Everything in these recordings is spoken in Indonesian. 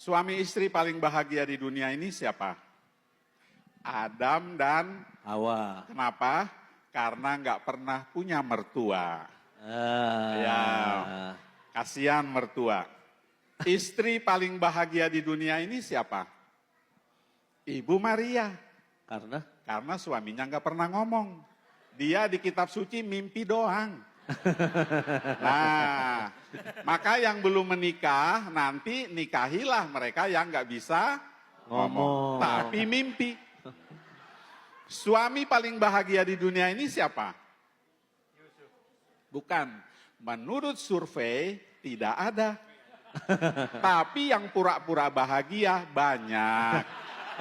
Suami istri paling bahagia di dunia ini siapa? Adam dan Hawa. kenapa? Karena nggak pernah punya mertua. Ya, kasihan mertua. Istri paling bahagia di dunia ini siapa? Ibu Maria. Karena suaminya nggak pernah ngomong. Dia di kitab suci mimpi doang. Nah, maka yang belum menikah nanti nikahilah mereka yang nggak bisa ngomong, tapi mimpi. Suami paling bahagia di dunia ini siapa? Bukan. Menurut survei tidak ada. Tapi yang pura-pura bahagia banyak.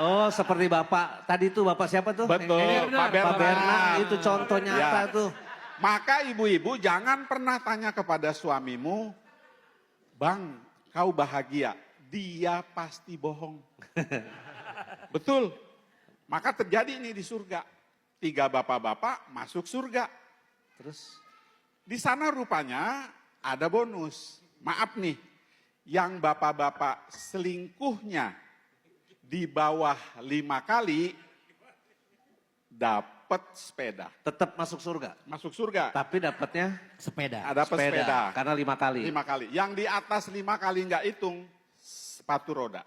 Oh, seperti Bapak. Tadi tuh Bapak siapa tuh? Betul, Pak Pak Bernard. Bernard. Itu contoh nyata Ya. tuh. Maka ibu-ibu jangan pernah tanya kepada suamimu, Bang, kau bahagia. Dia pasti bohong. Betul. Maka terjadi ini di surga. 3 bapak-bapak masuk surga. Terus? Di sana rupanya ada bonus. Maaf nih, yang bapak-bapak selingkuhnya di bawah 5 kali dapat sepeda. Tetap masuk surga. Masuk surga. Tapi dapatnya Sepeda. Dapat sepeda. Karena 5 kali. 5 kali. Yang di atas 5 kali nggak hitung sepatu roda.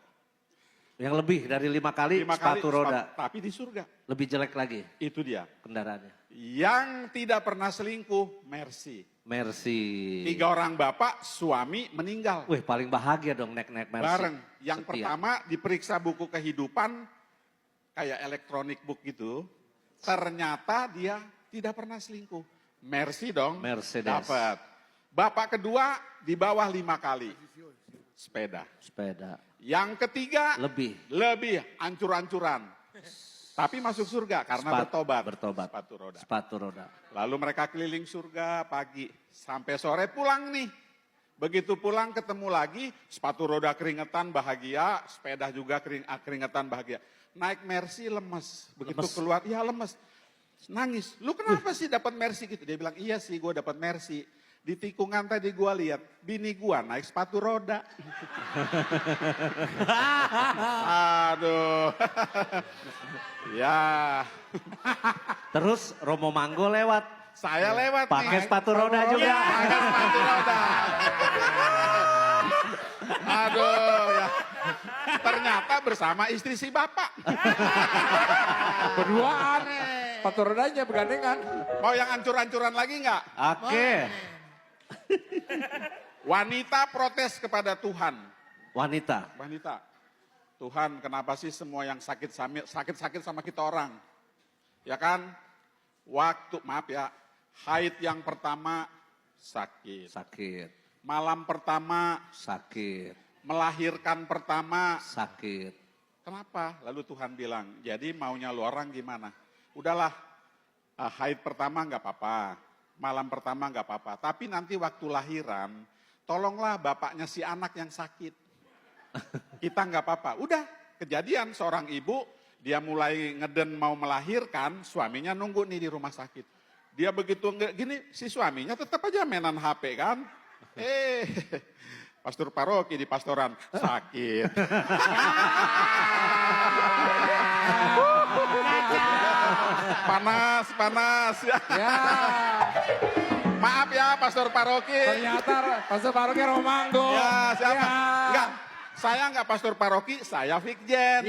Yang lebih dari 5 kali 5 sepatu roda. tapi di surga. Lebih jelek lagi Itu dia. kendaraannya. Yang tidak pernah selingkuh, Mercy. Mercy. 3 orang bapak, suami meninggal. Wih, paling bahagia dong naik-naik Mercy. Bareng. Yang Setia. pertama diperiksa buku kehidupan, kayak elektronik book gitu. Ternyata dia tidak pernah selingkuh. Mercy dong. Mercedes. Dapat. Bapak kedua di bawah 5 kali. Sepeda. Sepeda. Yang ketiga Lebih. ancur-ancuran. Tapi masuk surga karena bertobat. Sepatu roda. Sepatu roda. Lalu mereka keliling surga pagi. Sampai sore pulang nih. Begitu pulang ketemu lagi, sepatu roda keringetan bahagia, sepeda juga keringetan bahagia. Naik Mercy lemes. Begitu Lemes. keluar, ya lemes. Nangis. Lu kenapa sih dapat Mercy gitu? Dia bilang, iya sih gue dapat Mercy. Di tikungan tadi gue lihat, bini gue naik sepatu roda. Aduh. Ya. Terus Romo Manggo lewat. Saya lewat Pakai nih. sepatu roda juga. Iya, pakai sepatu roda. Aduh, ya. Ternyata bersama istri si bapak. Berduaan. Sepatu rodanya bergandengan. Mau yang ancur-ancuran lagi nggak? Oke. Wanita protes kepada Tuhan. Wanita. Tuhan, kenapa sih semua yang sakit-sakit sama kita orang? Ya kan? Maaf ya, haid yang pertama sakit. Malam pertama Sakit. melahirkan pertama. Sakit. Kenapa? Lalu Tuhan bilang, jadi maunya lu orang gimana? Udahlah, haid pertama nggak apa-apa, malam pertama nggak apa-apa. Tapi nanti waktu lahiran, tolonglah bapaknya si anak yang sakit. Kita nggak apa-apa. Udah, kejadian seorang ibu, dia mulai ngeden mau melahirkan, suaminya nunggu nih di rumah sakit. Dia begitu gini, si suaminya tetap aja mainan HP kan. Pastor paroki di pastoran, sakit. Panas. Ya, Maaf ya pastor paroki. ternyata pastor paroki Romanggo. Ya, siapa? Ya. Enggak, saya enggak pastor paroki, saya Vikjen.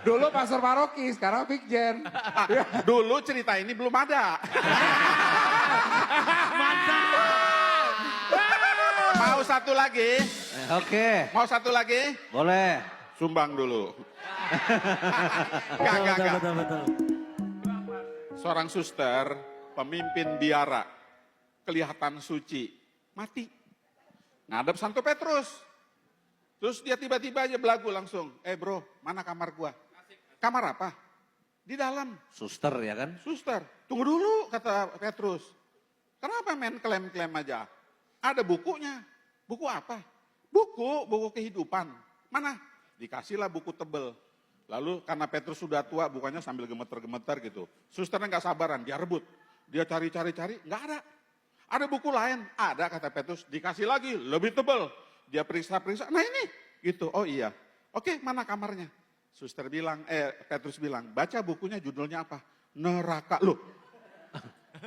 Dulu pastor paroki, sekarang Vikjen. Dulu cerita ini belum ada. Mau satu lagi? Oke. Mau satu lagi? Boleh. Sumbang dulu. Enggak. Betul. Seorang suster, pemimpin biara, kelihatan suci, mati. Ngadep Santo Petrus. Terus dia tiba-tiba aja belagu langsung. Bro, mana kamar gua? Kamar apa? Di dalam. Suster ya kan? Suster, tunggu dulu kata Petrus. Kenapa main klaim-klaim aja? Ada bukunya. Buku apa? Buku kehidupan. Mana? Dikasihlah buku tebel. Lalu karena Petrus sudah tua, bukannya sambil gemeter-gemeter gitu. Susternya nggak sabaran, dia rebut. Dia cari-cari, nggak ada. Ada buku lain, ada kata Petrus, dikasih lagi, lebih tebal. Dia periksa-periksa, nah ini. Gitu, oh iya. Oke, mana kamarnya? Suster bilang, Petrus bilang, baca bukunya judulnya apa? Neraka. Loh,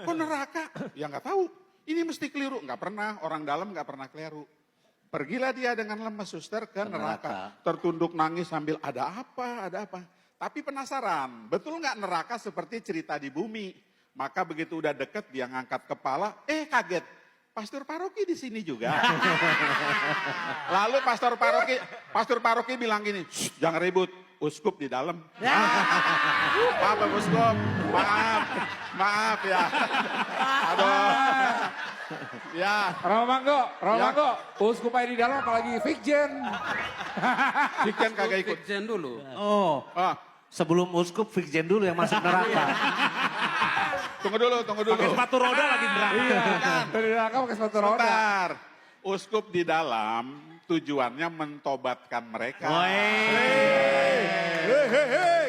kok neraka? Ya nggak tahu. Ini mesti keliru. Nggak pernah, orang dalam nggak pernah keliru. Pergilah dia dengan lemes suster ke neraka. Tertunduk nangis sambil ada apa, ada apa. Tapi penasaran, betul nggak neraka seperti cerita di bumi? Maka begitu udah deket dia ngangkat kepala, kaget. Pastor paroki di sini juga. Lalu pastor paroki bilang gini, jangan ribut, uskup di dalam. Maaf Pak Uskup, maaf ya. Aduh. Ya. Romanggo, uskup aja di dalam apalagi Fikjen. Fikjen kagak ikut. Fikjen dulu. Oh, sebelum uskup Fikjen dulu yang masuk neraka. Tunggu dulu. Pakai sepatu roda lagi neraka. Iya, dari neraka pakai sepatu roda. Sebentar. Uskup di dalam tujuannya mentobatkan mereka.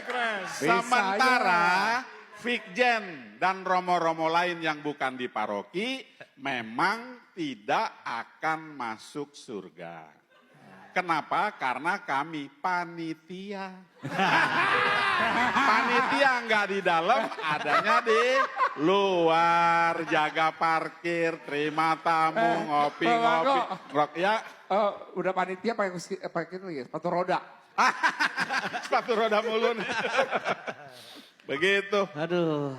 Keren. Sementara Fikjen dan romo-romo lain yang bukan di paroki memang tidak akan masuk surga. Kenapa? Karena kami panitia. Panitia nggak di dalam, adanya di luar. Jaga parkir, terima tamu, ngopi-ngopi. Ya, Udah panitia pakai itu ya, sepatu roda. sepatu roda mulu nih. Begitu. Aduh.